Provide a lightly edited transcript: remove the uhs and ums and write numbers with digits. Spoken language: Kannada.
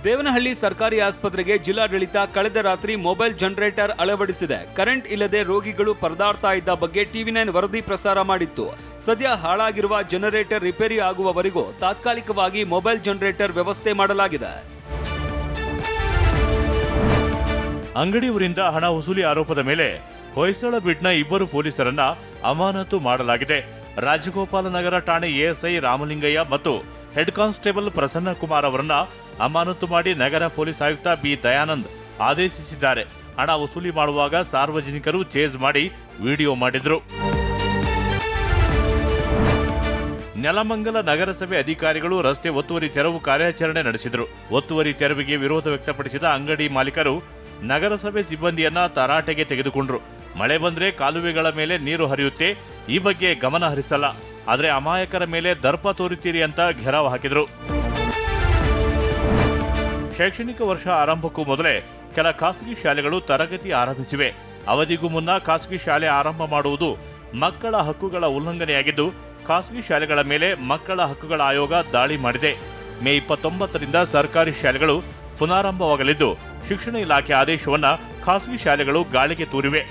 ದೇವನಹಳ್ಳಿ ಸರ್ಕಾರಿ ಆಸ್ಪತ್ರೆಗೆ ಜಿಲ್ಲಾಡಳಿತ ಕಳೆದ ರಾತ್ರಿ ಮೊಬೈಲ್ ಜನರೇಟರ್ ಅಳವಡಿಸಿದೆ. ಕರೆಂಟ್ ಇಲ್ಲದೆ ರೋಗಿಗಳು ಪರದಾಡ್ತಾ ಇದ್ದ ಬಗ್ಗೆ ಟಿವಿ9 ವರದಿ ಪ್ರಸಾರ ಮಾಡಿತ್ತು. ಸದ್ಯ ಹಾಳಾಗಿರುವ ಜನರೇಟರ್ ರಿಪೇರಿ ಆಗುವವರೆಗೂ ತಾತ್ಕಾಲಿಕವಾಗಿ ಮೊಬೈಲ್ ಜನರೇಟರ್ ವ್ಯವಸ್ಥೆ ಮಾಡಲಾಗಿದೆ. ಅಂಗಡಿ ಊರಿಂದ ಹಣ ವಸೂಲಿ ಆರೋಪದ ಮೇಲೆ ಹೊಯ್ಸಳ ಬಿಟ್ನ ಇಬ್ಬರು ಪೊಲೀಸರನ್ನ ಅಮಾನತು ಮಾಡಲಾಗಿದೆ. ರಾಜಗೋಪಾಲ ನಗರ ಠಾಣೆ ಎಎಸ್ಐ ರಾಮಲಿಂಗಯ್ಯ ಮತ್ತು ಹೆಡ್ ಕಾನ್ಸ್ಟೇಬಲ್ ಪ್ರಸನ್ನ ಕುಮಾರ್ ಅವರನ್ನ ಅಮಾನತು ಮಾಡಿ ನಗರ ಪೊಲೀಸ್ ಆಯುಕ್ತ ಬಿ ದಯಾನಂದ್ ಆದೇಶಿಸಿದ್ದಾರೆ. ಹಣ ವಸೂಲಿ ಮಾಡುವಾಗ ಸಾರ್ವಜನಿಕರು ಚೇಸ್ ಮಾಡಿ ವಿಡಿಯೋ ಮಾಡಿದ್ರು. ನೆಲಮಂಗಲ ನಗರಸಭೆ ಅಧಿಕಾರಿಗಳು ರಸ್ತೆ ಒತ್ತುವರಿ ತೆರವು ಕಾರ್ಯಾಚರಣೆ ನಡೆಸಿದರು. ಒತ್ತುವರಿ ತೆರವಿಗೆ ವಿರೋಧ ವ್ಯಕ್ತಪಡಿಸಿದ ಅಂಗಡಿ ಮಾಲೀಕರು ನಗರಸಭೆ ಸಿಬ್ಬಂದಿಯನ್ನ ತರಾಟೆಗೆ ತೆಗೆದುಕೊಂಡ್ರು. ಮಳೆ ಬಂದ್ರೆ ಕಾಲುವೆಗಳ ಮೇಲೆ ನೀರು ಹರಿಯುತ್ತೆ, ಈ ಬಗ್ಗೆ ಗಮನ ಹರಿಸಲ್ಲ, ಆದರೆ ಅಮಾಯಕರ ಮೇಲೆ ದರ್ಪ ತೋರುತ್ತೀರಿ ಅಂತ ಘೆರಾವ್ ಹಾಕಿದ್ರು. ಶೈಕ್ಷಣಿಕ ವರ್ಷ ಆರಂಭಕ್ಕೂ ಮೊದಲೇ ಕೆಲ ಖಾಸಗಿ ಶಾಲೆಗಳು ತರಗತಿ ಆರಂಭಿಸಿವೆ. ಅವಧಿಗೂ ಮುನ್ನ ಖಾಸಗಿ ಶಾಲೆ ಆರಂಭ ಮಾಡುವುದು ಮಕ್ಕಳ ಹಕ್ಕುಗಳ ಉಲ್ಲಂಘನೆಯಾಗಿದ್ದು, ಖಾಸಗಿ ಶಾಲೆಗಳ ಮೇಲೆ ಮಕ್ಕಳ ಹಕ್ಕುಗಳ ಆಯೋಗ ದಾಳಿ ಮಾಡಿದೆ. ಮೇ 29ರಿಂದ ಸರ್ಕಾರಿ ಶಾಲೆಗಳು ಪುನಾರಂಭವಾಗಲಿದ್ದು, ಶಿಕ್ಷಣ ಇಲಾಖೆ ಆದೇಶವನ್ನ ಖಾಸಗಿ ಶಾಲೆಗಳು ಗಾಳಿಗೆ ತೂರಿವೆ.